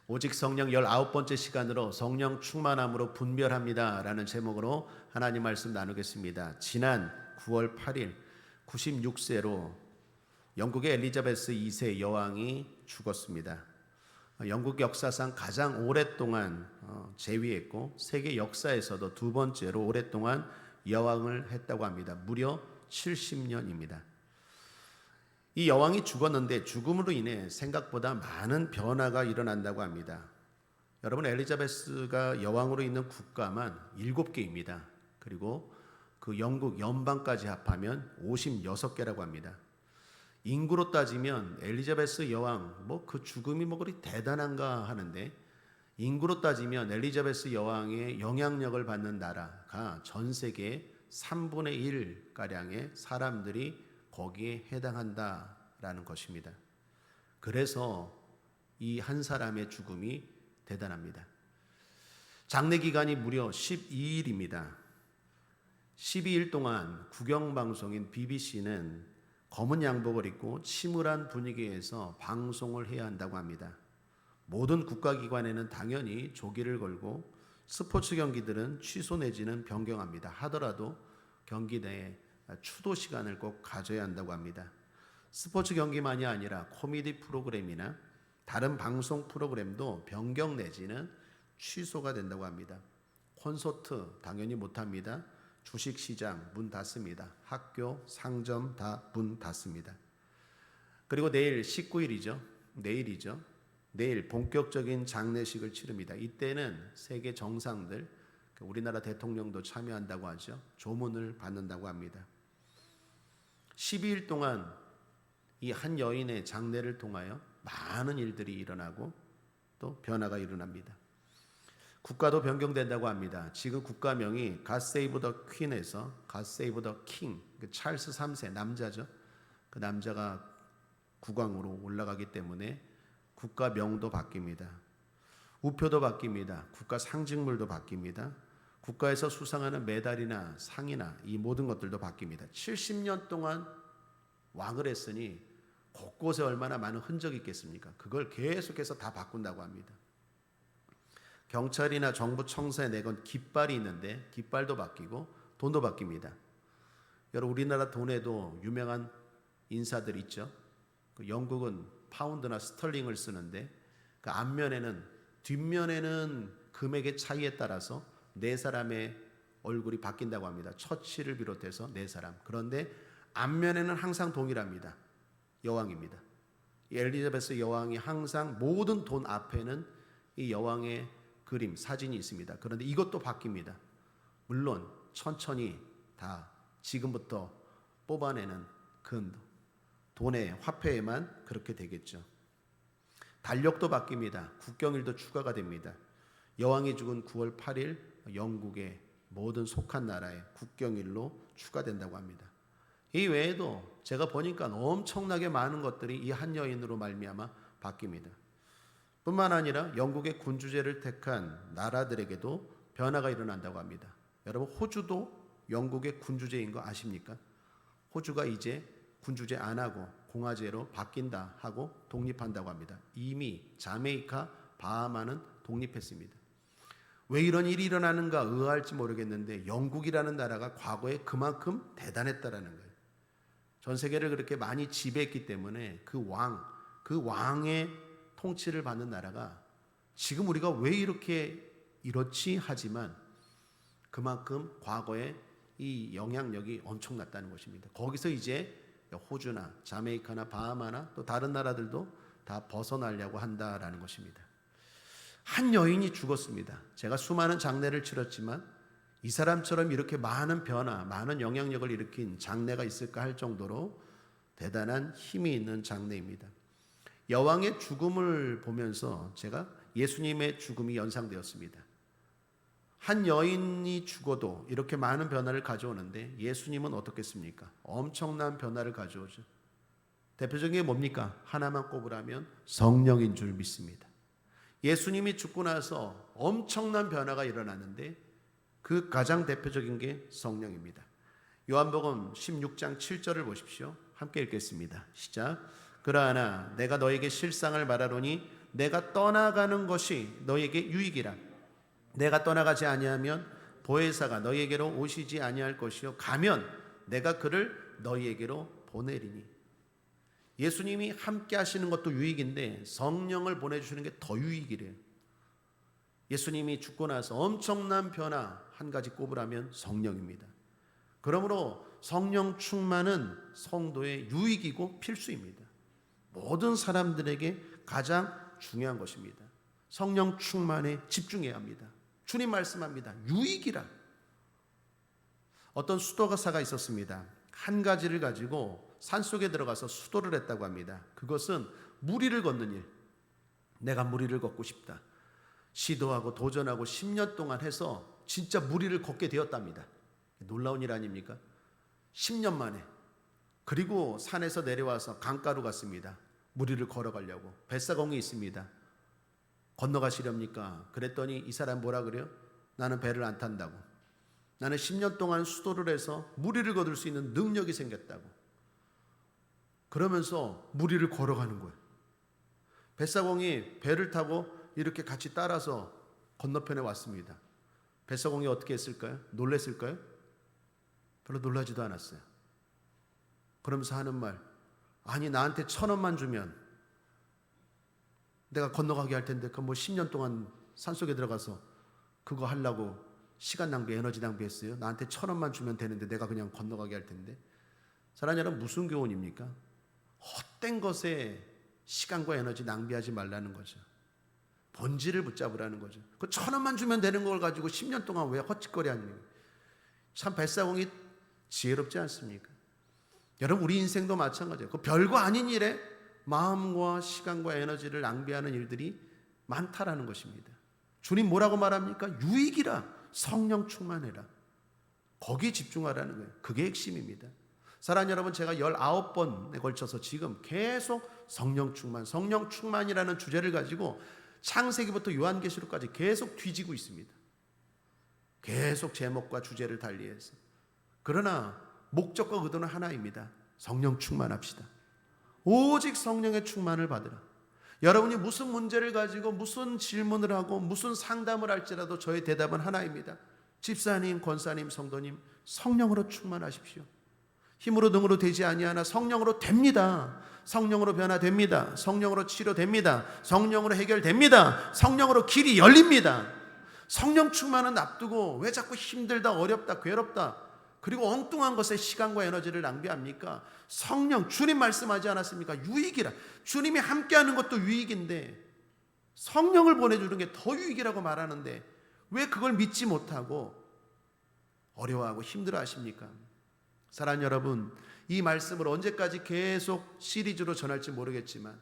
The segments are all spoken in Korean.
오직 성령 19번째 시간으로 성령 충만함으로 분별합니다 라는 제목으로 하나님 말씀 나누겠습니다. 지난 9월 8일 96세로 영국의 엘리자베스 2세 여왕이 죽었습니다. 영국 역사상 가장 오랫동안 재위했고 세계 역사에서도 두 번째로 오랫동안 여왕을 했다고 합니다. 무려 70년입니다. 이 여왕이 죽었는데 죽음으로 인해 생각보다 많은 변화가 일어난다고 합니다. 여러분, 엘리자베스가 여왕으로 있는 국가만 7개입니다. 그리고 그 영국 연방까지 합하면 56개라고 합니다. 인구로 따지면 엘리자베스 여왕 그 죽음이 그리 대단한가 하는데, 인구로 따지면 엘리자베스 여왕의 영향력을 받는 나라가 전 세계 3분의 1 가량의 사람들이 거기에 해당한다라는 것입니다. 그래서 이 한 사람의 죽음이 대단합니다. 장례 기간이 무려 12일입니다. 12일 동안 국영방송인 BBC는 검은 양복을 입고 침울한 분위기에서 방송을 해야 한다고 합니다. 모든 국가기관에는 당연히 조기를 걸고 스포츠 경기들은 취소 내지는 변경합니다. 하더라도 경기 내에 추도 시간을 꼭 가져야 한다고 합니다. 스포츠 경기만이 아니라 코미디 프로그램이나 다른 방송 프로그램도 변경 내지는 취소가 된다고 합니다. 콘서트 당연히 못합니다. 주식시장 문 닫습니다. 학교, 상점 다 문 닫습니다. 그리고 내일 19일이죠. 내일이죠. 내일 본격적인 장례식을 치릅니다. 이때는 세계 정상들, 우리나라 대통령도 참여한다고 하죠. 조문을 받는다고 합니다. 12일 동안 이 한 여인의 장례를 통하여 많은 일들이 일어나고 또 변화가 일어납니다. 국가도 변경된다고 합니다. 지금 국가명이 God Save the Queen에서 God Save the King, 찰스 3세 남자죠. 그 남자가 국왕으로 올라가기 때문에 국가명도 바뀝니다. 우표도 바뀝니다. 국가 상징물도 바뀝니다. 국가에서 수상하는 메달이나 상이나 이 모든 것들도 바뀝니다. 70년 동안 왕을 했으니 곳곳에 얼마나 많은 흔적이 있겠습니까? 그걸 계속해서 다 바꾼다고 합니다. 경찰이나 정부 청사에 내건 깃발이 있는데 깃발도 바뀌고 돈도 바뀝니다. 여러분, 우리나라 돈에도 유명한 인사들 있죠. 영국은 파운드나 스털링을 쓰는데 그 앞면에는 뒷면에는 금액의 차이에 따라서 네 사람의 얼굴이 바뀐다고 합니다. 처치를 비롯해서 네 사람. 그런데 앞면에는 항상 동일합니다. 여왕입니다. 이 엘리자베스 여왕이 항상 모든 돈 앞에는 이 여왕의 그림, 사진이 있습니다. 그런데 이것도 바뀝니다. 물론 천천히 다 지금부터 뽑아내는 그 돈의 화폐에만 그렇게 되겠죠. 달력도 바뀝니다. 국경일도 추가가 됩니다. 여왕이 죽은 9월 8일 영국의 모든 속한 나라의 국경일로 추가된다고 합니다. 이 외에도 제가 보니까 엄청나게 많은 것들이 이 한 여인으로 말미암아 바뀝니다. 뿐만 아니라 영국의 군주제를 택한 나라들에게도 변화가 일어난다고 합니다. 여러분, 호주도 영국의 군주제인 거 아십니까? 호주가 이제 군주제 안 하고 공화제로 바뀐다 하고 독립한다고 합니다. 이미 자메이카, 바하마는 독립했습니다. 왜 이런 일이 일어나는가 의아할지 모르겠는데 영국이라는 나라가 과거에 그만큼 대단했다라는 거예요. 전 세계를 그렇게 많이 지배했기 때문에 그 왕의 통치를 받는 나라가 지금 우리가 왜 이렇지 하지만 그만큼 과거에 이 영향력이 엄청났다는 것입니다. 거기서 이제 호주나 자메이카나 바하마나 또 다른 나라들도 다 벗어나려고 한다라는 것입니다. 한 여인이 죽었습니다. 제가 수많은 장례를 치렀지만 이 사람처럼 이렇게 많은 변화, 많은 영향력을 일으킨 장례가 있을까 할 정도로 대단한 힘이 있는 장례입니다. 여왕의 죽음을 보면서 제가 예수님의 죽음이 연상되었습니다. 한 여인이 죽어도 이렇게 많은 변화를 가져오는데 예수님은 어떻겠습니까? 엄청난 변화를 가져오죠. 대표적인 게 뭡니까? 하나만 꼽으라면 성령인 줄 믿습니다. 예수님이 죽고 나서 엄청난 변화가 일어났는데 그 가장 대표적인 게 성령입니다. 요한복음 16장 7절을 보십시오. 함께 읽겠습니다. 시작. 그러나 내가 너에게 실상을 말하노니 내가 떠나가는 것이 너에게 유익이라. 내가 떠나가지 아니하면 보혜사가 너희에게로 오시지 아니할 것이요 가면 내가 그를 너희에게로 보내리니. 예수님이 함께 하시는 것도 유익인데 성령을 보내주시는 게 더 유익이래요. 예수님이 죽고 나서 엄청난 변화 한 가지 꼽으라면 성령입니다. 그러므로 성령 충만은 성도의 유익이고 필수입니다. 모든 사람들에게 가장 중요한 것입니다. 성령 충만에 집중해야 합니다. 주님 말씀합니다. 유익이라. 어떤 수도가사가 있었습니다. 한 가지를 가지고 산속에 들어가서 수도를 했다고 합니다. 그것은 무리를 걷는 일. 내가 무리를 걷고 싶다. 시도하고 도전하고 10년 동안 해서 진짜 무리를 걷게 되었답니다. 놀라운 일 아닙니까? 10년 만에. 그리고 산에서 내려와서 강가로 갔습니다. 무리를 걸어가려고. 뱃사공이 있습니다. 건너가시렵니까? 그랬더니 이 사람 뭐라 그래요? 나는 배를 안 탄다고. 나는 10년 동안 수도를 해서 무리를 거둘 수 있는 능력이 생겼다고. 그러면서 무리를 걸어가는 거예요. 뱃사공이 배를 타고 이렇게 같이 따라서 건너편에 왔습니다. 뱃사공이 어떻게 했을까요? 놀랬을까요? 별로 놀라지도 않았어요. 그러면서 하는 말, 아니 나한테 1,000원만 주면 내가 건너가게 할 텐데 그럼 뭐 10년 동안 산속에 들어가서 그거 하려고 시간 낭비, 에너지 낭비했어요. 나한테 1,000원만 주면 되는데 내가 그냥 건너가게 할 텐데. 사랑하는 여러분, 무슨 교훈입니까? 헛된 것에 시간과 에너지 낭비하지 말라는 거죠. 본질을 붙잡으라는 거죠. 그 1,000원만 주면 되는 걸 가지고 10년 동안 왜 헛짓거리 하는. 참 뱃사공이 지혜롭지 않습니까? 여러분, 우리 인생도 마찬가지예요. 그 별거 아닌 일에 마음과 시간과 에너지를 낭비하는 일들이 많다라는 것입니다. 주님 뭐라고 말합니까? 유익이라. 성령 충만해라. 거기에 집중하라는 거예요. 그게 핵심입니다. 사랑하는 여러분, 제가 19번에 걸쳐서 지금 계속 성령 충만이라는 주제를 가지고 창세기부터 요한계시록까지 계속 뒤지고 있습니다. 계속 제목과 주제를 달리해서. 그러나 목적과 의도는 하나입니다. 성령 충만합시다. 오직 성령의 충만을 받으라. 여러분이 무슨 문제를 가지고 무슨 질문을 하고 무슨 상담을 할지라도 저의 대답은 하나입니다. 집사님, 권사님, 성도님, 성령으로 충만하십시오. 힘으로 능으로 되지 아니하나 성령으로 됩니다. 성령으로 변화됩니다. 성령으로 치료됩니다. 성령으로 해결됩니다. 성령으로 길이 열립니다. 성령 충만은 놔두고 왜 자꾸 힘들다, 어렵다, 괴롭다, 그리고 엉뚱한 것에 시간과 에너지를 낭비합니까? 성령, 주님 말씀하지 않았습니까? 유익이라. 주님이 함께하는 것도 유익인데 성령을 보내주는 게 더 유익이라고 말하는데 왜 그걸 믿지 못하고 어려워하고 힘들어하십니까? 사랑하는 여러분, 이 말씀을 언제까지 계속 시리즈로 전할지 모르겠지만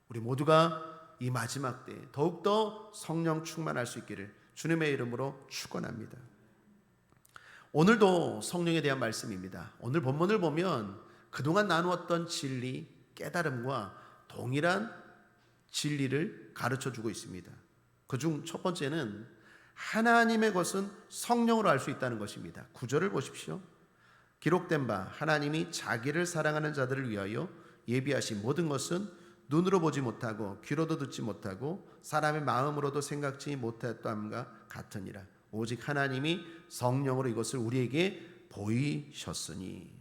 우리 모두가 이 마지막 때에 더욱더 성령 충만할 수 있기를 주님의 이름으로 축원합니다. 오늘도 성령에 대한 말씀입니다. 오늘 본문을 보면 그동안 나누었던 진리, 깨달음과 동일한 진리를 가르쳐주고 있습니다. 그중 첫 번째는 하나님의 것은 성령으로 알 수 있다는 것입니다. 9절을 보십시오. 기록된 바 하나님이 자기를 사랑하는 자들을 위하여 예비하신 모든 것은 눈으로 보지 못하고 귀로도 듣지 못하고 사람의 마음으로도 생각지 못했다함과 같으니라. 오직 하나님이 성령으로 이것을 우리에게 보이셨으니.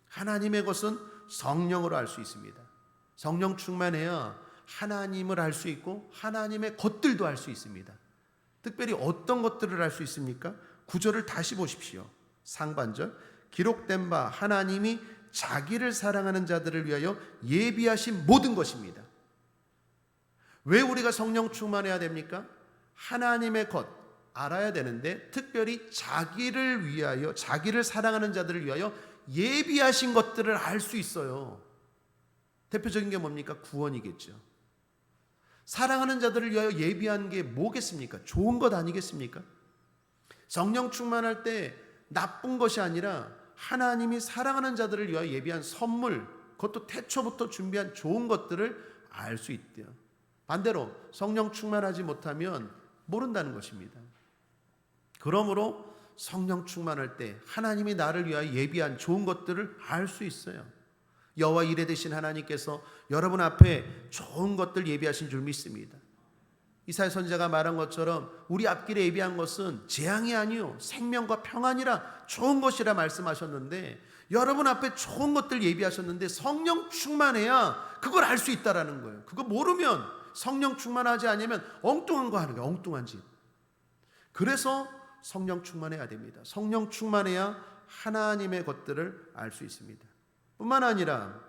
하나님의 것은 성령으로 알 수 있습니다. 성령 충만해야 하나님을 알 수 있고 하나님의 것들도 알 수 있습니다. 특별히 어떤 것들을 알 수 있습니까? 9절을 다시 보십시오. 상반절, 기록된 바 하나님이 자기를 사랑하는 자들을 위하여 예비하신 모든 것입니다. 왜 우리가 성령 충만해야 됩니까? 하나님의 것 알아야 되는데 특별히 자기를 위하여, 자기를 사랑하는 자들을 위하여 예비하신 것들을 알 수 있어요. 대표적인 게 뭡니까? 구원이겠죠. 사랑하는 자들을 위하여 예비한 게 뭐겠습니까? 좋은 것 아니겠습니까? 성령 충만할 때 나쁜 것이 아니라 하나님이 사랑하는 자들을 위하여 예비한 선물, 그것도 태초부터 준비한 좋은 것들을 알 수 있대요. 반대로 성령 충만하지 못하면 모른다는 것입니다. 그러므로 성령 충만할 때 하나님이 나를 위하여 예비한 좋은 것들을 알 수 있어요. 여호와 이레 되신 하나님께서 여러분 앞에 좋은 것들 예비하신 줄 믿습니다. 이사야 선지자가 말한 것처럼 우리 앞길에 예비한 것은 재앙이 아니요 생명과 평안이라 좋은 것이라 말씀하셨는데, 여러분 앞에 좋은 것들 예비하셨는데 성령 충만해야 그걸 알 수 있다라는 거예요. 그거 모르면, 성령 충만하지 않으면 엉뚱한 거 하는 거예요. 엉뚱한 짓. 그래서 성령 충만해야 됩니다. 성령 충만해야 하나님의 것들을 알 수 있습니다. 뿐만 아니라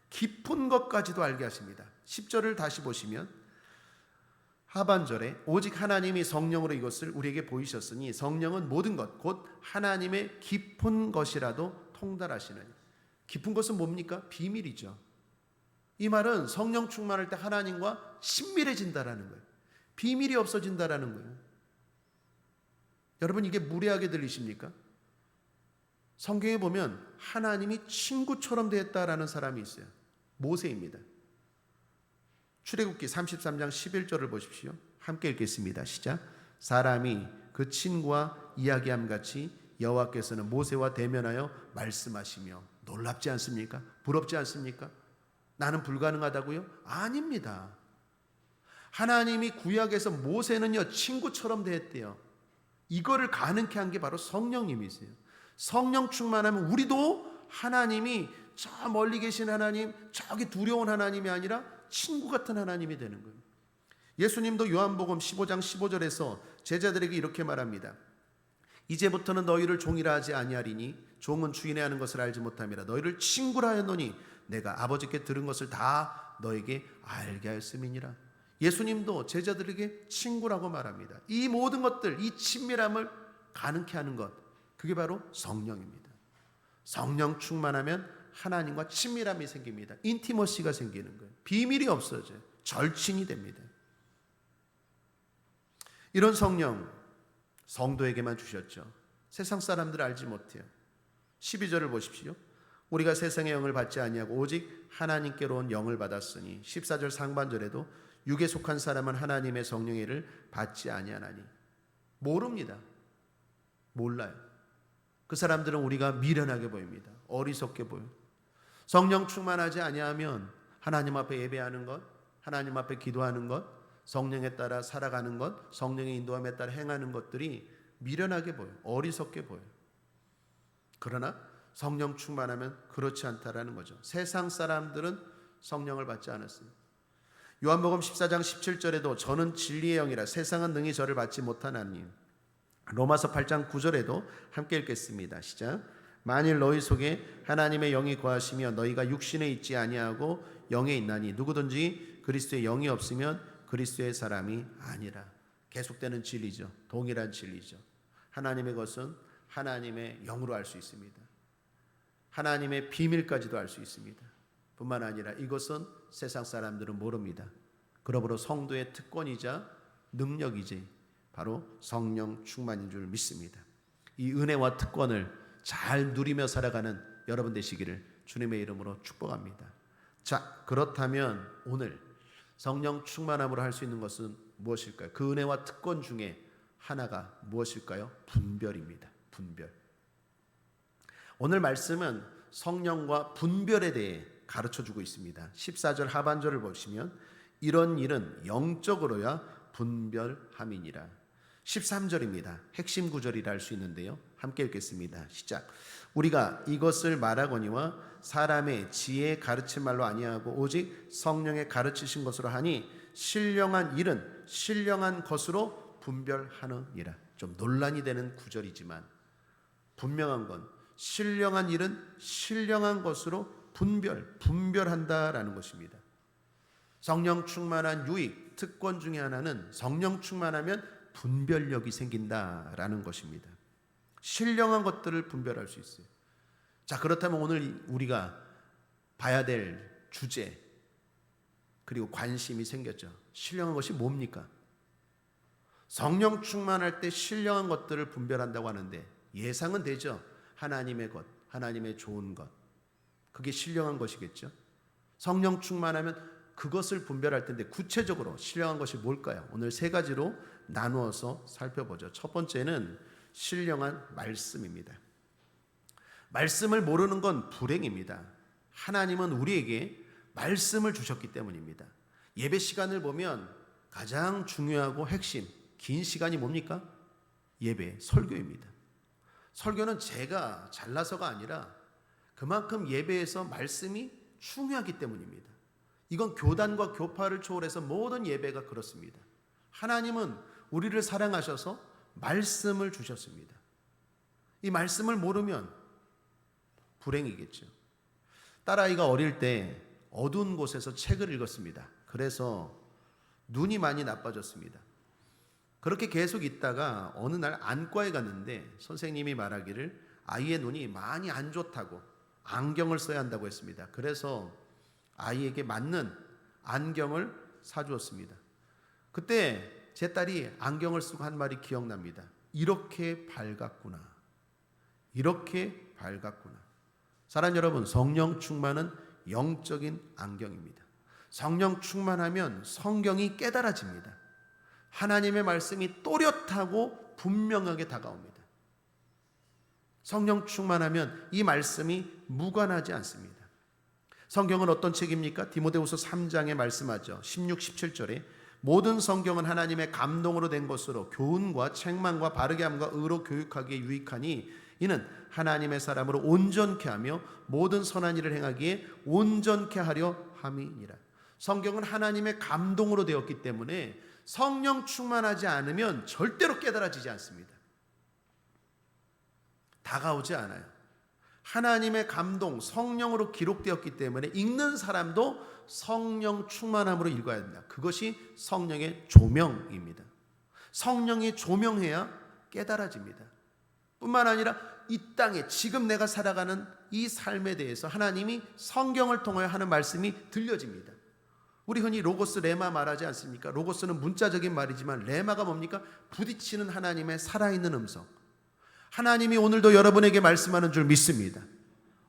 깊은 것까지도 알게 하십니다. 10절을 다시 보시면 하반절에 오직 하나님이 성령으로 이것을 우리에게 보이셨으니 성령은 모든 것 곧 하나님의 깊은 것이라도 통달하시는. 깊은 것은 뭡니까? 비밀이죠. 이 말은 성령 충만할 때 하나님과 친밀해진다라는 거예요. 비밀이 없어진다라는 거예요. 여러분, 이게 무례하게 들리십니까? 성경에 보면 하나님이 친구처럼 되었다라는 사람이 있어요. 모세입니다. 출애굽기 33장 11절을 보십시오. 함께 읽겠습니다. 시작. 사람이 그 친구와 이야기함 같이 여호와께서는 모세와 대면하여 말씀하시며. 놀랍지 않습니까? 부럽지 않습니까? 나는 불가능하다고요? 아닙니다. 하나님이 구약에서 모세는요 친구처럼 대했대요. 이거를 가능케 한 게 바로 성령님이세요. 성령 충만하면 우리도 하나님이 저 멀리 계신 하나님, 저기 두려운 하나님이 아니라 친구 같은 하나님이 되는 거예요. 예수님도 요한복음 15장 15절에서 제자들에게 이렇게 말합니다. 이제부터는 너희를 종이라 하지 아니하리니 종은 주인의 하는 것을 알지 못함이라. 너희를 친구라 하였노니 내가 아버지께 들은 것을 다 너에게 알게 하였음이니라. 예수님도 제자들에게 친구라고 말합니다. 이 모든 것들, 이 친밀함을 가능케 하는 것, 그게 바로 성령입니다. 성령 충만하면 하나님과 친밀함이 생깁니다. 인티머시가 생기는 거예요. 비밀이 없어져요. 절친이 됩니다. 이런 성령 성도에게만 주셨죠. 세상 사람들 알지 못해요. 12절을 보십시오. 우리가 세상의 영을 받지 아니하고 오직 하나님께로 온 영을 받았으니. 14절 상반절에도 육에 속한 사람은 하나님의 성령의 일을 받지 아니하나니. 모릅니다. 몰라요. 그 사람들은 우리가 미련하게 보입니다. 어리석게 보여요. 성령 충만하지 아니하면 하나님 앞에 예배하는 것, 하나님 앞에 기도하는 것, 성령에 따라 살아가는 것, 성령의 인도함에 따라 행하는 것들이 미련하게 보여요. 어리석게 보여요. 그러나 성령 충만하면 그렇지 않다라는 거죠. 세상 사람들은 성령을 받지 않았어요. 요한복음 14장 17절에도 저는 진리의 영이라 세상은 능히 저를 받지 못하나니. 로마서 8장 9절에도 함께 읽겠습니다. 시작. 만일 너희 속에 하나님의 영이 거하시며 너희가 육신에 있지 아니하고 영에 있나니 누구든지 그리스도의 영이 없으면 그리스도의 사람이 아니라. 계속되는 진리죠. 동일한 진리죠. 하나님의 것은 하나님의 영으로 알 수 있습니다. 하나님의 비밀까지도 알 수 있습니다. 뿐만 아니라 이것은 세상 사람들은 모릅니다. 그러므로 성도의 특권이자 능력이지 바로 성령 충만인 줄 믿습니다. 이 은혜와 특권을 잘 누리며 살아가는 여러분 되시기를 주님의 이름으로 축복합니다. 자, 그렇다면 오늘 성령 충만함으로 할 수 있는 것은 무엇일까요? 그 은혜와 특권 중에 하나가 무엇일까요? 분별입니다. 분별. 오늘 말씀은 성령과 분별에 대해 가르쳐주고 있습니다. 14절 하반절을 보시면 이런 일은 영적으로야 분별함이니라. 13절입니다. 핵심 구절이라 할 수 있는데요. 함께 읽겠습니다. 시작. 우리가 이것을 말하거니와 사람의 지혜의 가르친 말로 아니하고 오직 성령의 가르치신 것으로 하니 신령한 일은 신령한 것으로 분별하느니라. 좀 논란이 되는 구절이지만 분명한 건 신령한 일은 신령한 것으로 분별한다라는 것입니다. 성령 충만한 유익, 특권 중에 하나는 성령 충만하면 분별력이 생긴다라는 것입니다. 신령한 것들을 분별할 수 있어요. 자, 그렇다면 오늘 우리가 봐야 될 주제 그리고 관심이 생겼죠. 신령한 것이 뭡니까? 성령 충만할 때 신령한 것들을 분별한다고 하는데 예상은 되죠. 하나님의 것, 하나님의 좋은 것, 그게 신령한 것이겠죠. 성령 충만하면 그것을 분별할 텐데 구체적으로 신령한 것이 뭘까요? 오늘 세 가지로 나누어서 살펴보죠. 첫 번째는 신령한 말씀입니다. 말씀을 모르는 건 불행입니다. 하나님은 우리에게 말씀을 주셨기 때문입니다. 예배 시간을 보면 가장 중요하고 핵심, 긴 시간이 뭡니까? 예배, 설교입니다. 설교는 제가 잘나서가 아니라 그만큼 예배에서 말씀이 중요하기 때문입니다. 이건 교단과 교파를 초월해서 모든 예배가 그렇습니다. 하나님은 우리를 사랑하셔서 말씀을 주셨습니다. 이 말씀을 모르면 불행이겠죠. 딸아이가 어릴 때 어두운 곳에서 책을 읽었습니다. 그래서 눈이 많이 나빠졌습니다. 그렇게 계속 있다가 어느 날 안과에 갔는데 선생님이 말하기를 아이의 눈이 많이 안 좋다고 안경을 써야 한다고 했습니다. 그래서 아이에게 맞는 안경을 사주었습니다. 그때 제 딸이 안경을 쓰고 한 말이 기억납니다. 이렇게 밝았구나. 이렇게 밝았구나. 사랑하는 여러분, 성령 충만은 영적인 안경입니다. 성령 충만하면 성경이 깨달아집니다. 하나님의 말씀이 또렷하고 분명하게 다가옵니다. 성령 충만하면 이 말씀이 무관하지 않습니다. 성경은 어떤 책입니까? 디모데후서 3장에 말씀하죠. 16, 17절에 모든 성경은 하나님의 감동으로 된 것으로 교훈과 책망과 바르게 함과 의로 교육하기에 유익하니 이는 하나님의 사람으로 온전케 하며 모든 선한 일을 행하기에 온전케 하려 함이니라. 성경은 하나님의 감동으로 되었기 때문에 성령 충만하지 않으면 절대로 깨달아지지 않습니다. 다가오지 않아요. 하나님의 감동, 성령으로 기록되었기 때문에 읽는 사람도 성령 충만함으로 읽어야 된다. 그것이 성령의 조명입니다. 성령이 조명해야 깨달아집니다. 뿐만 아니라 이 땅에 지금 내가 살아가는 이 삶에 대해서 하나님이 성경을 통하여 하는 말씀이 들려집니다. 우리 흔히 로고스 레마 말하지 않습니까? 로고스는 문자적인 말이지만 레마가 뭡니까? 부딪히는 하나님의 살아있는 음성. 하나님이 오늘도 여러분에게 말씀하는 줄 믿습니다.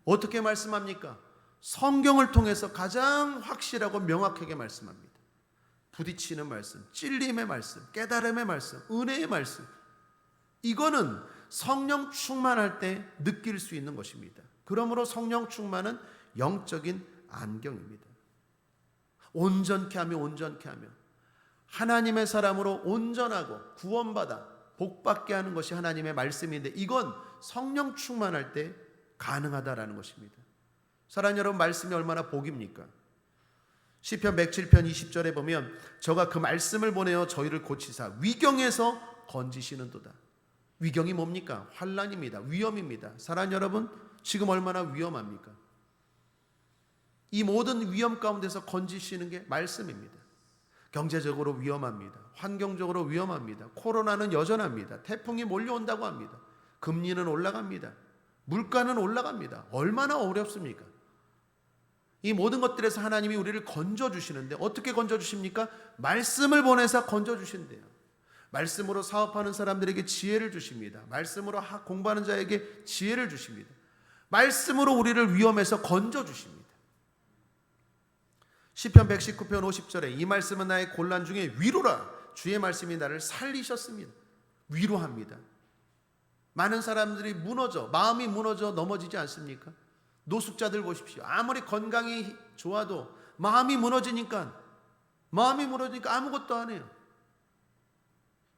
어떻게 말씀합니까? 성경을 통해서 가장 확실하고 명확하게 말씀합니다. 부딪히는 말씀, 찔림의 말씀, 깨달음의 말씀, 은혜의 말씀. 이거는 성령 충만할 때 느낄 수 있는 것입니다. 그러므로 성령 충만은 영적인 안경입니다. 온전케 하며 온전케 하며 하나님의 사람으로 온전하고 구원받아 복받게 하는 것이 하나님의 말씀인데 이건 성령 충만할 때 가능하다라는 것입니다. 사랑하는 여러분, 말씀이 얼마나 복입니까? 시편 107편 20절에 보면 저가 그 말씀을 보내어 저희를 고치사 위경에서 건지시는도다. 위경이 뭡니까? 환난입니다. 위험입니다. 사랑하는 여러분, 지금 얼마나 위험합니까? 이 모든 위험 가운데서 건지시는 게 말씀입니다. 경제적으로 위험합니다. 환경적으로 위험합니다. 코로나는 여전합니다. 태풍이 몰려온다고 합니다. 금리는 올라갑니다. 물가는 올라갑니다. 얼마나 어렵습니까? 이 모든 것들에서 하나님이 우리를 건져주시는데 어떻게 건져주십니까? 말씀을 보내서 건져주신대요. 말씀으로 사업하는 사람들에게 지혜를 주십니다. 말씀으로 공부하는 자에게 지혜를 주십니다. 말씀으로 우리를 위험에서 건져주십니다. 시편 119편 50절에 이 말씀은 나의 곤란 중에 위로라. 주의 말씀이 나를 살리셨습니다. 위로합니다. 많은 사람들이 마음이 무너져 넘어지지 않습니까? 노숙자들 보십시오. 아무리 건강이 좋아도 마음이 무너지니까 아무것도 안 해요.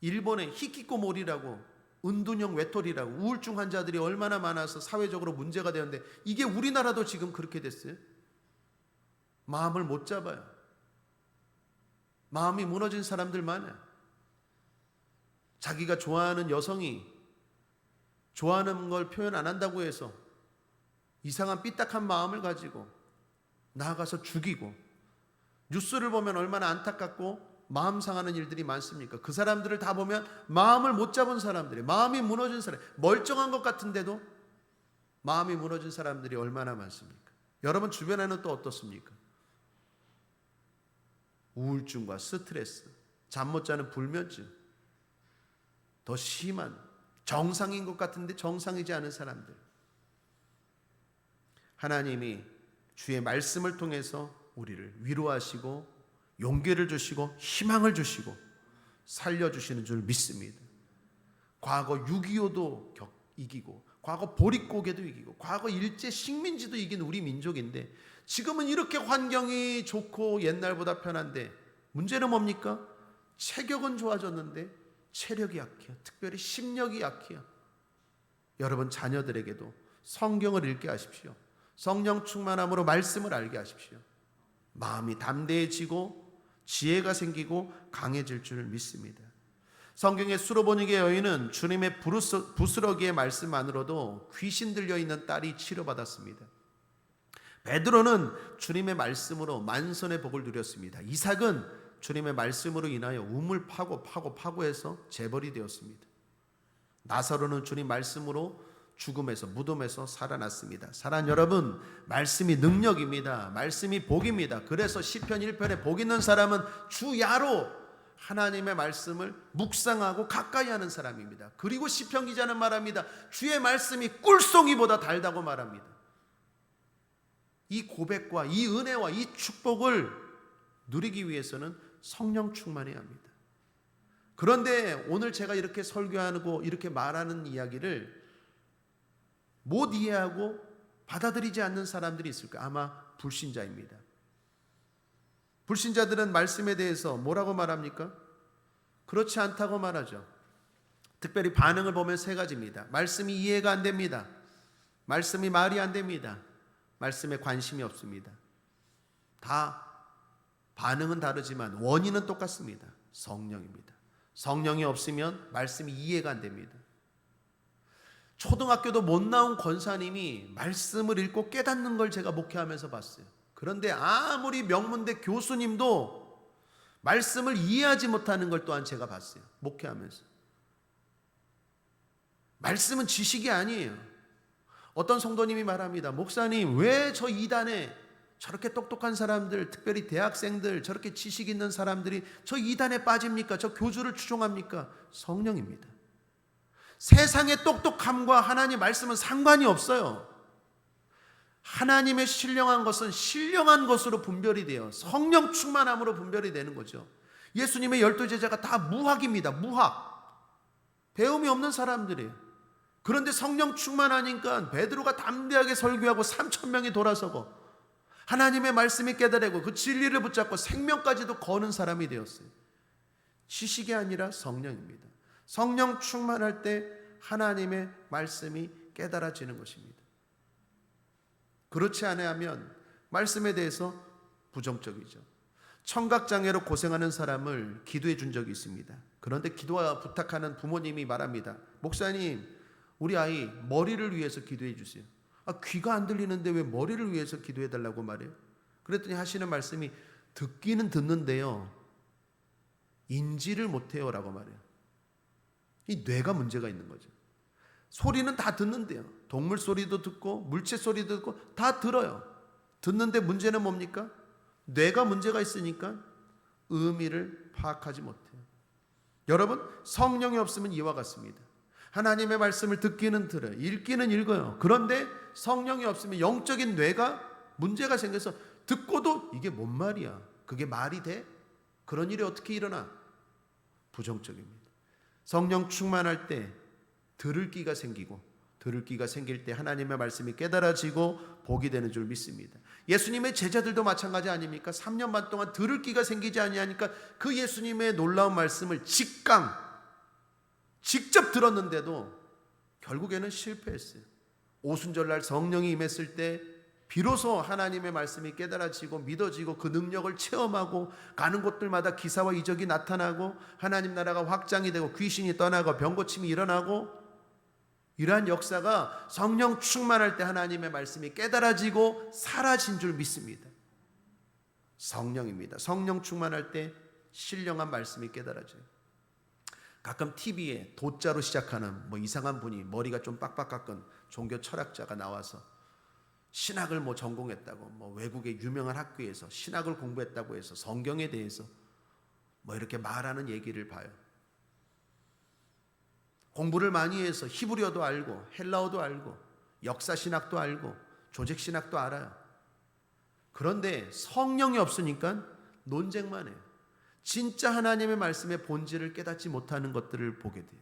일본에 히키코모리라고 은둔형 외톨이라고 우울증 환자들이 얼마나 많아서 사회적으로 문제가 되었는데 이게 우리나라도 지금 그렇게 됐어요. 마음을 못 잡아요. 마음이 무너진 사람들 많아요. 자기가 좋아하는 여성이 좋아하는 걸 표현 안 한다고 해서 이상한 삐딱한 마음을 가지고 나아가서 죽이고, 뉴스를 보면 얼마나 안타깝고 마음 상하는 일들이 많습니까? 그 사람들을 다 보면 마음을 못 잡은 사람들이, 마음이 무너진 사람, 멀쩡한 것 같은데도 마음이 무너진 사람들이 얼마나 많습니까? 여러분 주변에는 또 어떻습니까? 우울증과 스트레스, 잠 못 자는 불면증, 더 심한 정상인 것 같은데 정상이지 않은 사람들. 하나님이 주의 말씀을 통해서 우리를 위로하시고 용기를 주시고 희망을 주시고 살려주시는 줄 믿습니다. 과거 6.25도 이기고 과거 보릿고개도 이기고 과거 일제 식민지도 이긴 우리 민족인데 지금은 이렇게 환경이 좋고 옛날보다 편한데 문제는 뭡니까? 체격은 좋아졌는데 체력이 약해요. 특별히 심력이 약해요. 여러분 자녀들에게도 성경을 읽게 하십시오. 성령 충만함으로 말씀을 알게 하십시오. 마음이 담대해지고 지혜가 생기고 강해질 줄 믿습니다. 성경의 수로보니게 여인은 주님의 부스러기의 말씀만으로도 귀신 들려있는 딸이 치료받았습니다. 베드로는 주님의 말씀으로 만선의 복을 누렸습니다. 이삭은 주님의 말씀으로 인하여 우물 파고해서 재벌이 되었습니다. 나사로는 주님 말씀으로 죽음에서 무덤에서 살아났습니다. 사랑하는 여러분, 말씀이 능력입니다. 말씀이 복입니다. 그래서 시편 1편에 복 있는 사람은 주야로 하나님의 말씀을 묵상하고 가까이 하는 사람입니다. 그리고 시편 기자는 말합니다. 주의 말씀이 꿀송이보다 달다고 말합니다. 이 고백과 이 은혜와 이 축복을 누리기 위해서는 성령 충만해야 합니다. 그런데 오늘 제가 이렇게 설교하고 이렇게 말하는 이야기를 못 이해하고 받아들이지 않는 사람들이 있을까? 아마 불신자입니다. 불신자들은 말씀에 대해서 뭐라고 말합니까? 그렇지 않다고 말하죠. 특별히 반응을 보면 세 가지입니다. 말씀이 이해가 안 됩니다. 말씀이 말이 안 됩니다. 말씀에 관심이 없습니다. 다 반응은 다르지만 원인은 똑같습니다. 성령입니다. 성령이 없으면 말씀이 이해가 안 됩니다. 초등학교도 못 나온 권사님이 말씀을 읽고 깨닫는 걸 제가 목회하면서 봤어요. 그런데 아무리 명문대 교수님도 말씀을 이해하지 못하는 걸 또한 제가 봤어요. 목회하면서. 말씀은 지식이 아니에요. 어떤 성도님이 말합니다. 목사님, 왜 저 이단에 저렇게 똑똑한 사람들, 특별히 대학생들, 저렇게 지식 있는 사람들이 저 이단에 빠집니까? 저 교주를 추종합니까? 성령입니다. 세상의 똑똑함과 하나님 말씀은 상관이 없어요. 하나님의 신령한 것은 신령한 것으로 분별이 돼요. 성령 충만함으로 분별이 되는 거죠. 예수님의 12제자가 다 무학입니다. 무학. 배움이 없는 사람들이에요. 그런데 성령 충만하니까 베드로가 담대하게 설교하고 3,000명이 돌아서고 하나님의 말씀이 깨달고 그 진리를 붙잡고 생명까지도 거는 사람이 되었어요. 지식이 아니라 성령입니다. 성령 충만할 때 하나님의 말씀이 깨달아지는 것입니다. 그렇지 않으면 말씀에 대해서 부정적이죠. 청각장애로 고생하는 사람을 기도해 준 적이 있습니다. 그런데 기도와 부탁하는 부모님이 말합니다. 목사님, 우리 아이 머리를 위해서 기도해 주세요. 귀가 안 들리는데 왜 머리를 위해서 기도해 달라고 말해요? 그랬더니 하시는 말씀이 듣기는 듣는데요, 인지를 못해요 라고 말해요. 이 뇌가 문제가 있는 거죠. 소리는 다 듣는데요. 동물 소리도 듣고 물체 소리도 듣고 다 들어요. 듣는데 문제는 뭡니까? 뇌가 문제가 있으니까 의미를 파악하지 못해요. 여러분, 성령이 없으면 이와 같습니다. 하나님의 말씀을 듣기는 들어요. 읽기는 읽어요. 그런데 성령이 없으면 영적인 뇌가 문제가 생겨서 듣고도 이게 뭔 말이야? 그게 말이 돼? 그런 일이 어떻게 일어나? 부정적입니다. 성령 충만할 때 들을 귀가 생기고, 들을 귀가 생길 때 하나님의 말씀이 깨달아지고 복이 되는 줄 믿습니다. 예수님의 제자들도 마찬가지 아닙니까? 3년 반 동안 들을 귀가 생기지 아니하니까 그 예수님의 놀라운 말씀을 직접 들었는데도 결국에는 실패했어요. 오순절날 성령이 임했을 때 비로소 하나님의 말씀이 깨달아지고 믿어지고 그 능력을 체험하고 가는 곳들마다 기사와 이적이 나타나고 하나님 나라가 확장이 되고 귀신이 떠나고 병고침이 일어나고, 이러한 역사가 성령 충만할 때 하나님의 말씀이 깨달아지고 사라진 줄 믿습니다. 성령입니다. 성령 충만할 때 신령한 말씀이 깨달아져요. 가끔 TV에 도자로 시작하는 이상한 분이 머리가 좀 빡빡 깎은 종교 철학자가 나와서 신학을 전공했다고, 외국의 유명한 학교에서 신학을 공부했다고 해서 성경에 대해서 이렇게 말하는 얘기를 봐요. 공부를 많이 해서 히브리어도 알고 헬라어도 알고 역사신학도 알고 조직신학도 알아요. 그런데 성령이 없으니까 논쟁만 해요. 진짜 하나님의 말씀의 본질을 깨닫지 못하는 것들을 보게 돼요.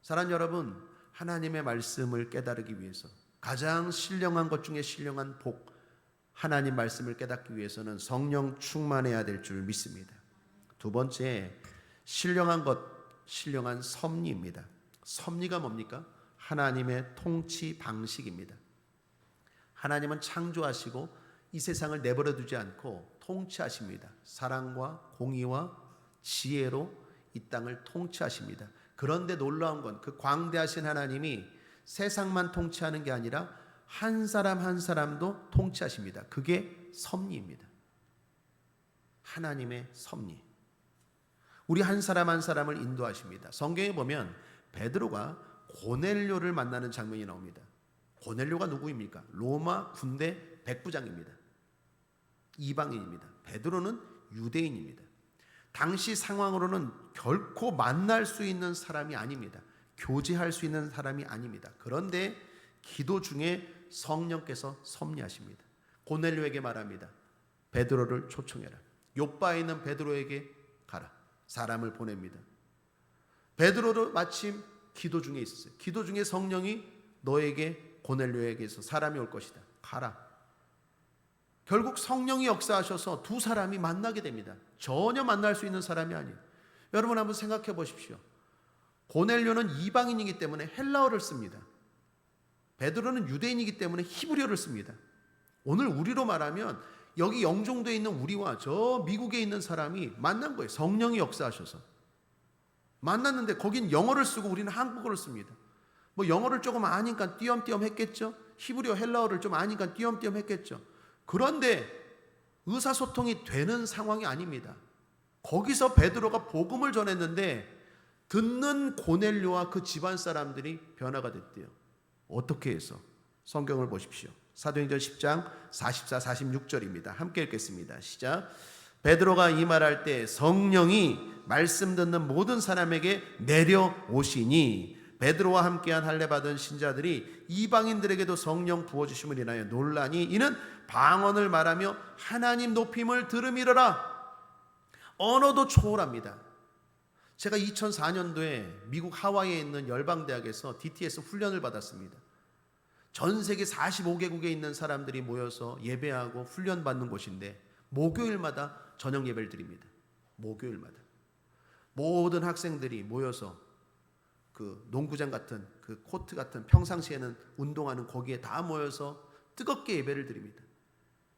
사랑하는 여러분, 하나님의 말씀을 깨달기 위해서 가장 신령한 것 중에 신령한 복, 하나님 말씀을 깨닫기 위해서는 성령 충만해야 될 줄 믿습니다. 두 번째, 신령한 것, 신령한 섭리입니다. 섭리가 뭡니까? 하나님의 통치 방식입니다. 하나님은 창조하시고 이 세상을 내버려 두지 않고 통치하십니다. 사랑과 공의와 지혜로 이 땅을 통치하십니다. 그런데 놀라운 건 그 광대하신 하나님이 세상만 통치하는 게 아니라 한 사람 한 사람도 통치하십니다. 그게 섭리입니다. 하나님의 섭리. 우리 한 사람 한 사람을 인도하십니다. 성경에 보면 베드로가 고넬료를 만나는 장면이 나옵니다. 고넬료가 누구입니까? 로마 군대 백부장입니다. 이방인입니다. 베드로는 유대인입니다. 당시 상황으로는 결코 만날 수 있는 사람이 아닙니다. 교제할 수 있는 사람이 아닙니다. 그런데 기도 중에 성령께서 섭리하십니다. 고넬료에게 말합니다. 베드로를 초청해라. 요바에 있는 베드로에게 가라. 사람을 보냅니다. 베드로도 마침 기도 중에 있었어요. 기도 중에 성령이 너에게 고넬료에게서 사람이 올 것이다. 가라. 결국 성령이 역사하셔서 두 사람이 만나게 됩니다. 전혀 만날 수 있는 사람이 아니에요. 여러분 한번 생각해 보십시오. 고넬료는 이방인이기 때문에 헬라어를 씁니다. 베드로는 유대인이기 때문에 히브리어를 씁니다. 오늘 우리로 말하면 여기 영종도에 있는 우리와 저 미국에 있는 사람이 만난 거예요. 성령이 역사하셔서 만났는데 거긴 영어를 쓰고 우리는 한국어를 씁니다. 뭐 영어를 조금 아니까 띄엄띄엄 했겠죠. 히브리어 헬라어를 좀 아니까 띄엄띄엄 했겠죠. 그런데 의사소통이 되는 상황이 아닙니다. 거기서 베드로가 복음을 전했는데 듣는 고넬료와 그 집안 사람들이 변화가 됐대요. 어떻게 해서? 성경을 보십시오. 사도행전 10장 44, 46절입니다. 함께 읽겠습니다. 시작. 베드로가 이 말할 때 성령이 말씀 듣는 모든 사람에게 내려오시니 베드로와 함께한 할례 받은 신자들이 이방인들에게도 성령 부어주심을 인하여 놀라니 이는 방언을 말하며 하나님 높임을 들음이러라. 언어도 초월합니다. 제가 2004년도에 미국 하와이에 있는 열방대학에서 DTS 훈련을 받았습니다. 전 세계 45개국에 있는 사람들이 모여서 예배하고 훈련받는 곳인데 목요일마다 저녁 예배를 드립니다. 목요일마다 모든 학생들이 모여서 그 농구장 같은 그 코트 같은 평상시에는 운동하는 거기에 다 모여서 뜨겁게 예배를 드립니다.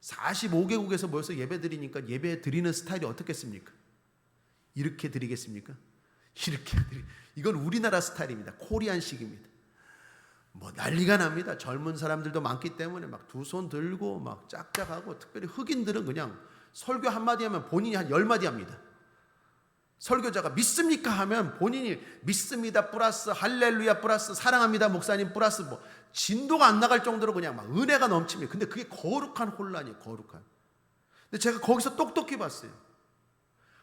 45개국에서 모여서 예배 드리니까 예배 드리는 스타일이 어떻겠습니까? 이렇게 드리겠습니까? 이건 우리나라 스타일입니다. 코리안식입니다. 뭐 난리가 납니다. 젊은 사람들도 많기 때문에 막 두 손 들고 막 짝짝하고, 특별히 흑인들은 그냥 설교 한마디 하면 본인이 한 10마디 합니다. 설교자가 믿습니까 하면 본인이 믿습니다 플러스 할렐루야 플러스 사랑합니다 목사님 플러스 뭐 진도가 안 나갈 정도로 그냥 막 은혜가 넘칩니다. 근데 그게 거룩한 혼란이에요. 거룩한. 근데 제가 거기서 똑똑히 봤어요.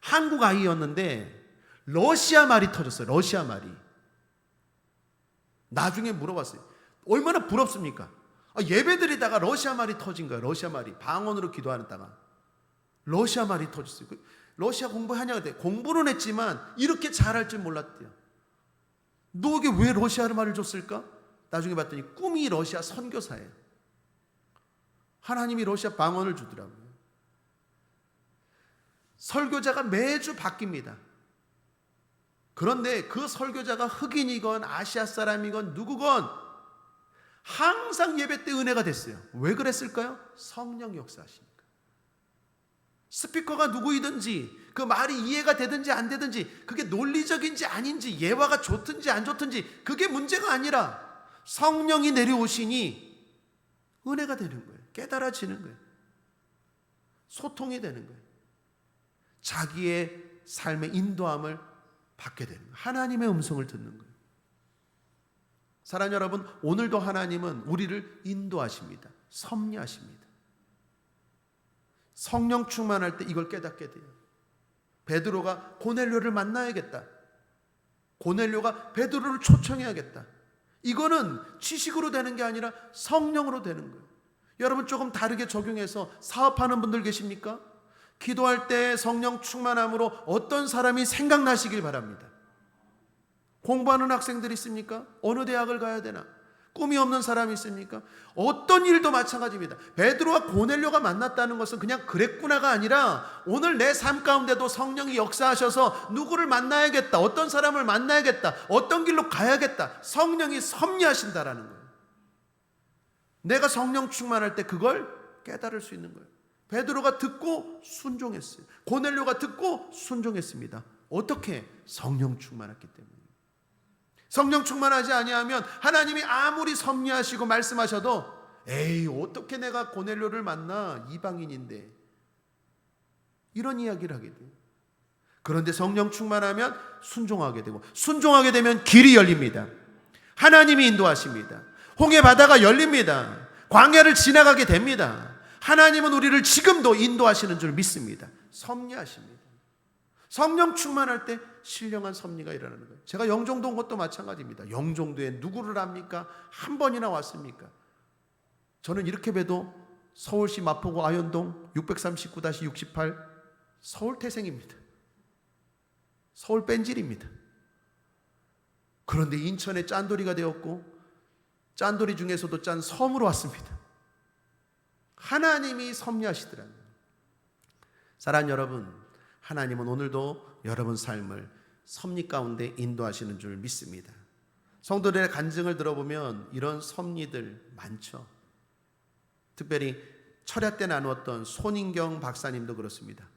한국 아이였는데 러시아 말이 터졌어요. 러시아 말이. 나중에 물어봤어요. 얼마나 부럽습니까? 예배드리다가 러시아 말이 터진 거예요. 러시아 말이. 방언으로 기도하다가 러시아 말이 터졌어요. 러시아 공부하냐고 했더니 공부는 했지만 이렇게 잘할 줄 몰랐대요. 너에게 왜 러시아 말을 줬을까? 나중에 봤더니 꿈이 러시아 선교사예요. 하나님이 러시아 방언을 주더라고요. 설교자가 매주 바뀝니다. 그런데 그 설교자가 흑인이건 아시아 사람이건 누구건 항상 예배 때 은혜가 됐어요. 왜 그랬을까요? 성령 역사하시니까. 스피커가 누구이든지 그 말이 이해가 되든지 안 되든지 그게 논리적인지 아닌지 예화가 좋든지 안 좋든지 그게 문제가 아니라 성령이 내려오시니 은혜가 되는 거예요. 깨달아지는 거예요. 소통이 되는 거예요. 자기의 삶의 인도함을 받게 되는 거예요. 하나님의 음성을 듣는 거예요. 사랑하는 여러분, 오늘도 하나님은 우리를 인도하십니다. 섭리하십니다. 성령 충만할 때 이걸 깨닫게 돼요. 베드로가 고넬료를 만나야겠다. 고넬료가 베드로를 초청해야겠다. 이거는 지식으로 되는 게 아니라 성령으로 되는 거예요. 여러분 조금 다르게 적용해서 사업하는 분들 계십니까? 기도할 때 성령 충만함으로 어떤 사람이 생각나시길 바랍니다. 공부하는 학생들이 있습니까? 어느 대학을 가야 되나? 꿈이 없는 사람이 있습니까? 어떤 일도 마찬가지입니다. 베드로와 고넬료가 만났다는 것은 그냥 그랬구나가 아니라 오늘 내 삶 가운데도 성령이 역사하셔서 누구를 만나야겠다, 어떤 사람을 만나야겠다, 어떤 길로 가야겠다, 성령이 섭리하신다라는 거예요. 내가 성령 충만할 때 그걸 깨달을 수 있는 거예요. 베드로가 듣고 순종했어요. 고넬료가 듣고 순종했습니다. 어떻게? 성령 충만했기 때문에. 성령 충만하지 아니하면 하나님이 아무리 섭리하시고 말씀하셔도 에이, 어떻게 내가 고넬료를 만나, 이방인인데, 이런 이야기를 하게 돼요. 그런데 성령 충만하면 순종하게 되고, 순종하게 되면 길이 열립니다. 하나님이 인도하십니다. 홍해 바다가 열립니다. 광야를 지나가게 됩니다. 하나님은 우리를 지금도 인도하시는 줄 믿습니다. 섭리하십니다. 성령 충만할 때 신령한 섭리가 일어나는 거예요. 제가 영종도 온 것도 마찬가지입니다. 영종도에 누구를 압니까? 한 번이나 왔습니까? 저는 이렇게 봬도 서울시 마포구 아현동 639-68 서울 태생입니다. 서울 뺀질입니다. 그런데 인천에 짠돌이가 되었고, 짠돌이 중에서도 짠 섬으로 왔습니다. 하나님이 섭리하시더라고요. 사랑하는 여러분, 하나님은 오늘도 여러분 삶을 섭리 가운데 인도하시는 줄 믿습니다. 성도들의 간증을 들어보면 이런 섭리들 많죠. 특별히 철야 때 나누었던 손인경 박사님도 그렇습니다.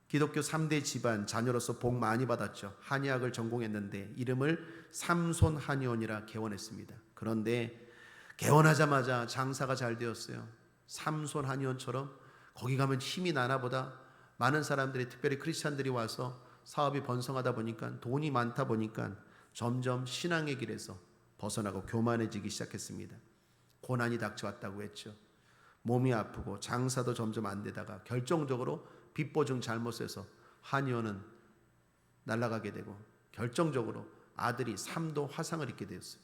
기독교 3대 집안 자녀로서 복 많이 받았죠. 한의학을 전공했는데 이름을 삼손 한의원이라 개원했습니다. 그런데 개원하자마자 장사가 잘 되었어요. 삼손 한의원처럼 거기 가면 힘이 나나 보다. 많은 사람들이, 특별히 크리스찬들이 와서 사업이 번성하다 보니까, 돈이 많다 보니까 점점 신앙의 길에서 벗어나고 교만해지기 시작했습니다. 고난이 닥쳐왔다고 했죠. 몸이 아프고 장사도 점점 안 되다가 결정적으로 빚보증 잘못해서 한의원은 날아가게 되고, 결정적으로 아들이 3도 화상을 입게 되었어요.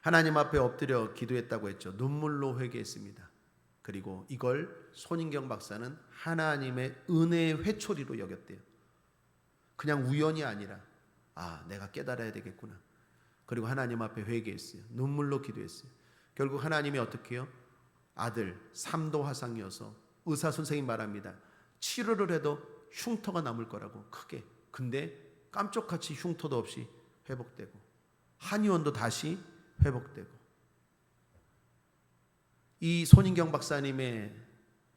하나님 앞에 엎드려 기도했다고 했죠. 눈물로 회개했습니다. 그리고 이걸 손인경 박사는 하나님의 은혜의 회초리로 여겼대요. 그냥 우연이 아니라, 아, 내가 깨달아야 되겠구나. 그리고 하나님 앞에 회개했어요. 눈물로 기도했어요. 결국 하나님이 어떻게 해요? 아들 3도 화상이어서 의사 선생님 말합니다. 치료를 해도 흉터가 남을 거라고, 크게. 근데 깜짝같이 흉터도 없이 회복되고, 한의원도 다시 회복되고. 이 손인경 박사님의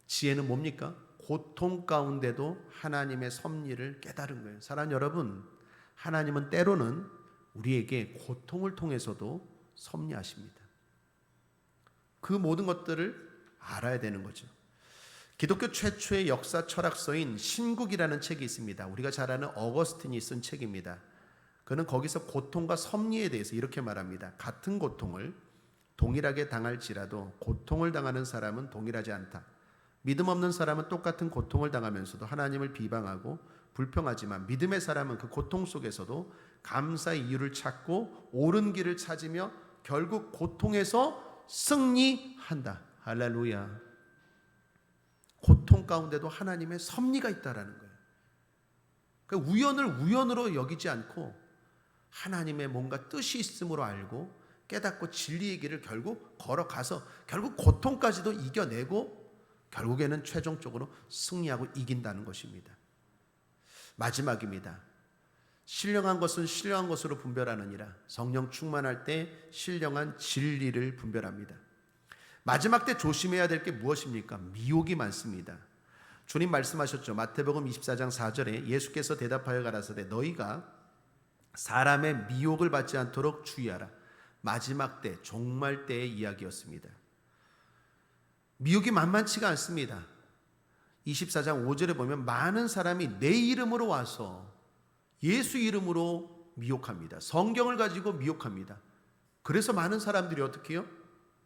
지혜는 뭡니까? 고통 가운데도 하나님의 섭리를 깨달은 거예요. 사랑하는 여러분, 하나님은 때로는 우리에게 고통을 통해서도 섭리하십니다. 그 모든 것들을 알아야 되는 거죠. 기독교 최초의 역사 철학서인 신국이라는 책이 있습니다. 우리가 잘 아는 어거스틴이 쓴 책입니다. 그는 거기서 고통과 섭리에 대해서 이렇게 말합니다. 같은 고통을 동일하게 당할지라도 고통을 당하는 사람은 동일하지 않다. 믿음 없는 사람은 똑같은 고통을 당하면서도 하나님을 비방하고 불평하지만, 믿음의 사람은 그 고통 속에서도 감사의 이유를 찾고 옳은 길을 찾으며 결국 고통에서 승리한다. 할렐루야. 고통 가운데도 하나님의 섭리가 있다라는 거예요. 그러니까 우연을 우연으로 여기지 않고 하나님의 뭔가 뜻이 있음으로 알고 깨닫고 진리의 길을 결국 걸어가서 결국 고통까지도 이겨내고 결국에는 최종적으로 승리하고 이긴다는 것입니다. 마지막입니다. 신령한 것은 신령한 것으로 분별하느니라. 성령 충만할 때 신령한 진리를 분별합니다. 마지막 때 조심해야 될 게 무엇입니까? 미혹이 많습니다. 주님 말씀하셨죠. 마태복음 24장 4절에 예수께서 대답하여 가라사대 너희가 사람의 미혹을 받지 않도록 주의하라. 마지막 때, 종말 때의 이야기였습니다. 미혹이 만만치가 않습니다. 24장 5절에 보면 많은 사람이 내 이름으로 와서 예수 이름으로 미혹합니다. 성경을 가지고 미혹합니다. 그래서 많은 사람들이 어떻게 해요?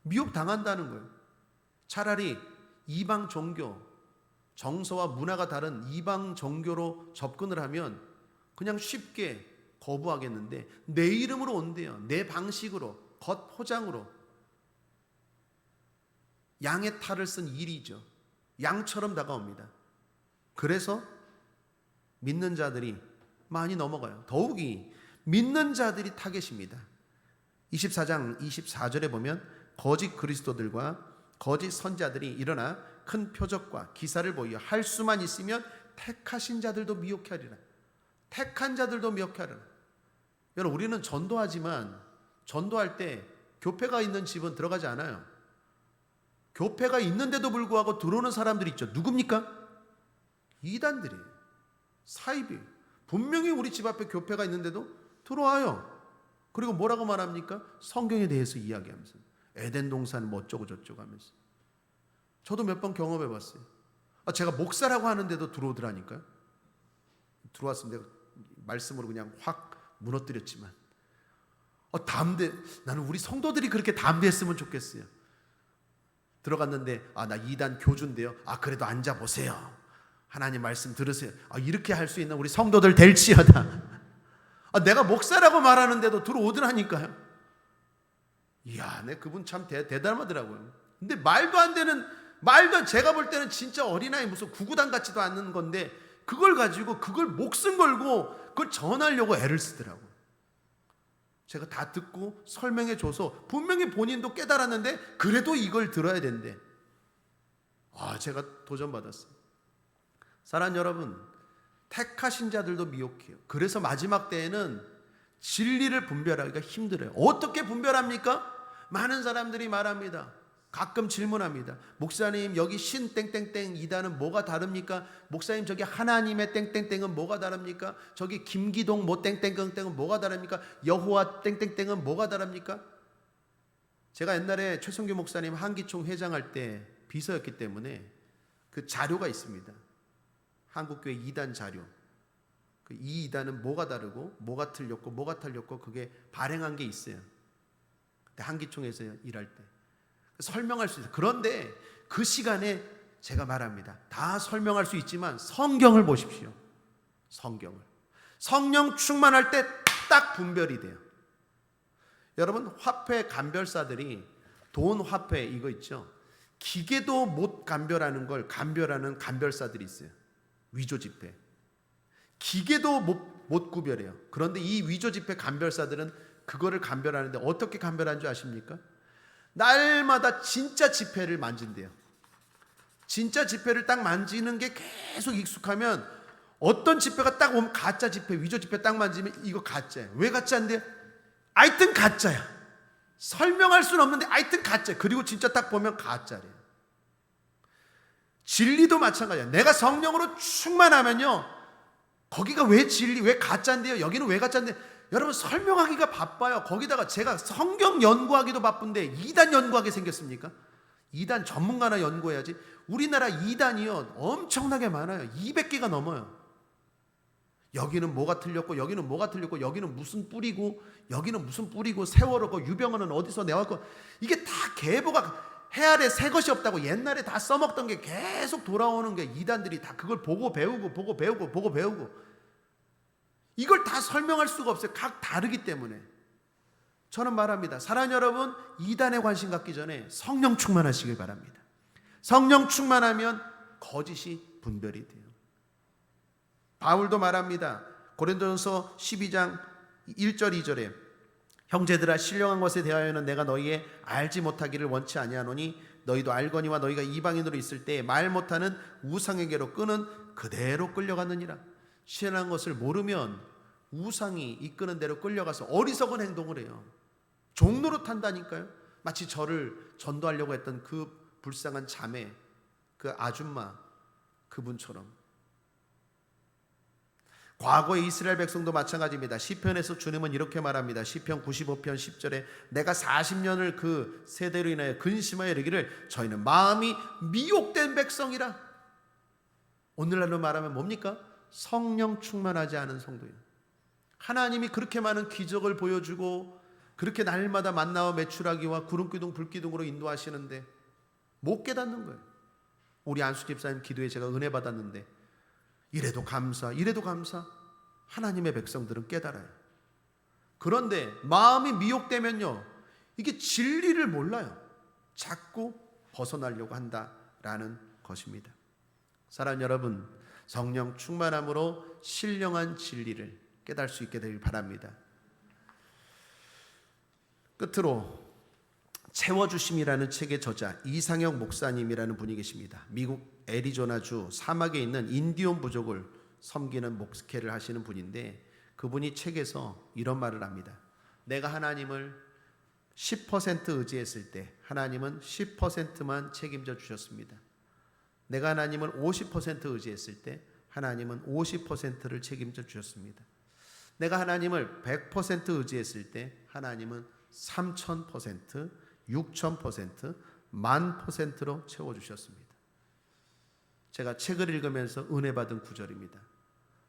미혹당한다는 거예요. 차라리 이방 종교, 정서와 문화가 다른 이방 종교로 접근을 하면 그냥 쉽게 거부하겠는데 내 이름으로 온대요. 내 방식으로, 겉포장으로. 양의 탈을 쓴 일이죠. 양처럼 다가옵니다. 그래서 믿는 자들이 많이 넘어가요. 더욱이 믿는 자들이 타겟입니다. 24장 24절에 보면 거짓 그리스도들과 거짓 선자들이 일어나 큰 표적과 기사를 보여 할 수만 있으면 택하신 자들도 미혹해 하리라. 택한 자들도 미혹해 하리라. 여러분, 우리는 전도하지만 전도할 때 교회가 있는 집은 들어가지 않아요. 교회가 있는데도 불구하고 들어오는 사람들이 있죠. 누굽니까? 이단들이에요. 사입이에요. 분명히 우리 집 앞에 교회가 있는데도 들어와요. 그리고 뭐라고 말합니까? 성경에 대해서 이야기하면서 에덴 동산 뭐 어쩌고 저쩌고 하면서. 저도 몇 번 경험해 봤어요. 제가 목사라고 하는데도 들어오더라니까요. 들어왔으면 내가 말씀으로 그냥 확 무너뜨렸지만 나는 우리 성도들이 그렇게 담대했으면 좋겠어요. 들어갔는데 나 이단 교주인데요. 그래도 앉아보세요. 하나님 말씀 들으세요. 이렇게 할 수 있는 우리 성도들 될지어다. 내가 목사라고 말하는데도 들어오더라니까요. 이야, 그분 참 대단하더라고요. 근데 제가 볼 때는 진짜 어린아이 무슨 구구단 같지도 않는 건데 그걸 가지고 그걸 목숨 걸고 그걸 전하려고 애를 쓰더라고요. 제가 다 듣고 설명해 줘서 분명히 본인도 깨달았는데 그래도 이걸 들어야 된대. 제가 도전받았어요. 사랑하는 여러분, 택하신 자들도 미혹해요. 그래서 마지막 때에는 진리를 분별하기가 힘들어요. 어떻게 분별합니까? 많은 사람들이 말합니다. 가끔 질문합니다. 목사님, 여기 신 땡땡땡 이단은 뭐가 다릅니까? 목사님, 저기 하나님의 땡땡땡은 뭐가 다릅니까? 저기 김기동 뭐 땡땡땡은 뭐가 다릅니까? 여호와 땡땡땡은 뭐가 다릅니까? 제가 옛날에 최성규 목사님 한기총 회장할 때 비서였기 때문에 그 자료가 있습니다. 한국교회 2단 자료. 이 이단은 뭐가 다르고 뭐가 틀렸고 그게 발행한 게 있어요. 그때 한기총에서 일할 때 설명할 수 있어요. 그런데 그 시간에 제가 말합니다. 다 설명할 수 있지만 성경을 보십시오. 성경을. 성령 충만할 때 딱 분별이 돼요. 여러분, 화폐 감별사들이 돈 화폐 이거 있죠. 기계도 못 감별하는 걸 감별하는 감별사들이 있어요. 위조 지폐. 기계도 못 구별해요. 그런데 이 위조 지폐 감별사들은 그거를 감별하는데 어떻게 감별하는 줄 아십니까? 날마다 진짜 지폐를 만진대요. 진짜 지폐를 딱 만지는 게 계속 익숙하면 어떤 지폐가 딱 오면 가짜 지폐, 위조 지폐 딱 만지면 이거 가짜예요. 왜 가짜인데요? 하여튼 가짜야. 설명할 수는 없는데 하여튼 가짜야. 그리고 진짜 딱 보면 가짜래요. 진리도 마찬가지야. 내가 성령으로 충만하면요, 거기가 왜 진리, 왜 가짜인데요? 여기는 왜 가짜인데? 여러분, 설명하기가 바빠요. 거기다가 제가 성경 연구하기도 바쁜데 이단 연구하게 생겼습니까? 이단 전문가나 연구해야지. 우리나라 이단이요 엄청나게 많아요. 200개가 넘어요. 여기는 뭐가 틀렸고 여기는 뭐가 틀렸고 여기는 무슨 뿌리고 여기는 무슨 뿌리고 세월호고 유병헌은 어디서 내왔고 이게 다 계보가 해 아래 새 것이 없다고 옛날에 다 써먹던 게 계속 돌아오는 게 이단들이 다 그걸 보고 배우고 이걸 다 설명할 수가 없어요. 각 다르기 때문에. 저는 말합니다. 사랑하는 여러분, 이단에 관심 갖기 전에 성령 충만하시길 바랍니다. 성령 충만하면 거짓이 분별이 돼요. 바울도 말합니다. 고린도전서 12장 1절 2절에 형제들아, 신령한 것에 대하여는 내가 너희의 알지 못하기를 원치 아니하노니 너희도 알거니와 너희가 이방인으로 있을 때 말 못하는 우상에게로 끄는 그대로 끌려갔느니라. 신령한 것을 모르면 우상이 이끄는 대로 끌려가서 어리석은 행동을 해요. 종로로 탄다니까요. 마치 저를 전도하려고 했던 그 불쌍한 자매, 그 아줌마, 그분처럼. 과거의 이스라엘 백성도 마찬가지입니다. 시편에서 주님은 이렇게 말합니다. 시편 95편 10절에 내가 40년을 그 세대로 인하여 근심하여 이르기를 저희는 마음이 미혹된 백성이라. 오늘날로 말하면 뭡니까? 성령 충만하지 않은 성도예요. 하나님이 그렇게 많은 기적을 보여주고 그렇게 날마다 만나와 메추라기와 구름기둥 불기둥으로 인도하시는데 못 깨닫는 거예요. 우리 안수 집사님 기도에 제가 은혜 받았는데 이래도 감사, 이래도 감사. 하나님의 백성들은 깨달아요. 그런데 마음이 미혹되면요, 이게 진리를 몰라요. 자꾸 벗어나려고 한다라는 것입니다. 사랑하는 여러분, 성령 충만함으로 신령한 진리를 깨달을 수 있게 되길 바랍니다. 끝으로 채워주심이라는 책의 저자 이상혁 목사님이라는 분이 계십니다. 미국 애리조나주 사막에 있는 인디온 부족을 섬기는 목회를 하시는 분인데, 그분이 책에서 이런 말을 합니다. 내가 하나님을 10% 의지했을 때 하나님은 10%만 책임져 주셨습니다. 내가 하나님을 50% 의지했을 때 하나님은 50%를 책임져 주셨습니다. 내가 하나님을 100% 의지했을 때 하나님은 3000%, 6000%, 10,000%로 채워주셨습니다. 제가 책을 읽으면서 은혜 받은 구절입니다.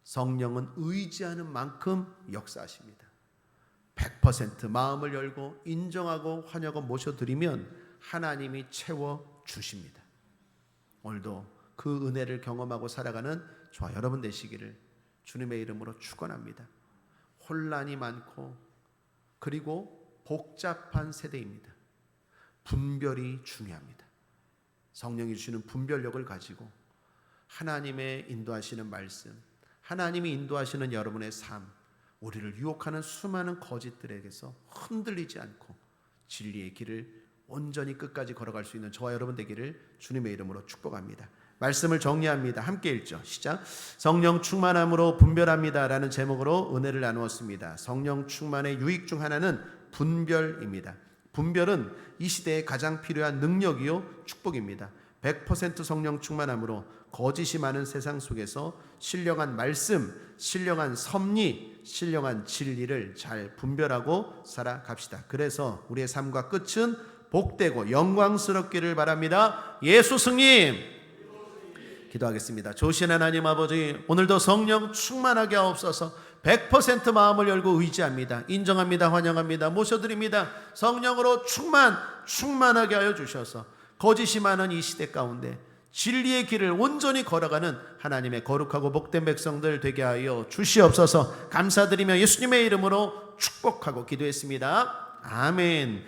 성령은 의지하는 만큼 역사하십니다. 100% 마음을 열고 인정하고 환영하고 모셔드리면 하나님이 채워주십니다. 오늘도 그 은혜를 경험하고 살아가는 저와 여러분 되시기를 주님의 이름으로 축원합니다. 혼란이 많고 그리고 복잡한 세대입니다. 분별이 중요합니다. 성령이 주시는 분별력을 가지고 하나님의 인도하시는 말씀, 하나님이 인도하시는 여러분의 삶, 우리를 유혹하는 수많은 거짓들에게서 흔들리지 않고 진리의 길을 온전히 끝까지 걸어갈 수 있는 저와 여러분 되기를 주님의 이름으로 축복합니다. 말씀을 정리합니다. 함께 읽죠. 시작. 성령 충만함으로 분별합니다 라는 제목으로 은혜를 나누었습니다. 성령 충만의 유익 중 하나는 분별입니다. 분별은 이 시대에 가장 필요한 능력이요 축복입니다. 100% 성령 충만함으로 거짓이 많은 세상 속에서 신령한 말씀, 신령한 섭리, 신령한 진리를 잘 분별하고 살아갑시다. 그래서 우리의 삶과 끝은 복되고 영광스럽기를 바랍니다. 예수 승님. 기도하겠습니다. 좋으신 하나님 아버지, 오늘도 성령 충만하게 하옵소서. 100% 마음을 열고 의지합니다. 인정합니다. 환영합니다. 모셔드립니다. 성령으로 충만하게 하여 주셔서 거짓이 많은 이 시대 가운데 진리의 길을 온전히 걸어가는 하나님의 거룩하고 복된 백성들 되게 하여 주시옵소서. 감사드리며 예수님의 이름으로 축복하고 기도했습니다. 아멘.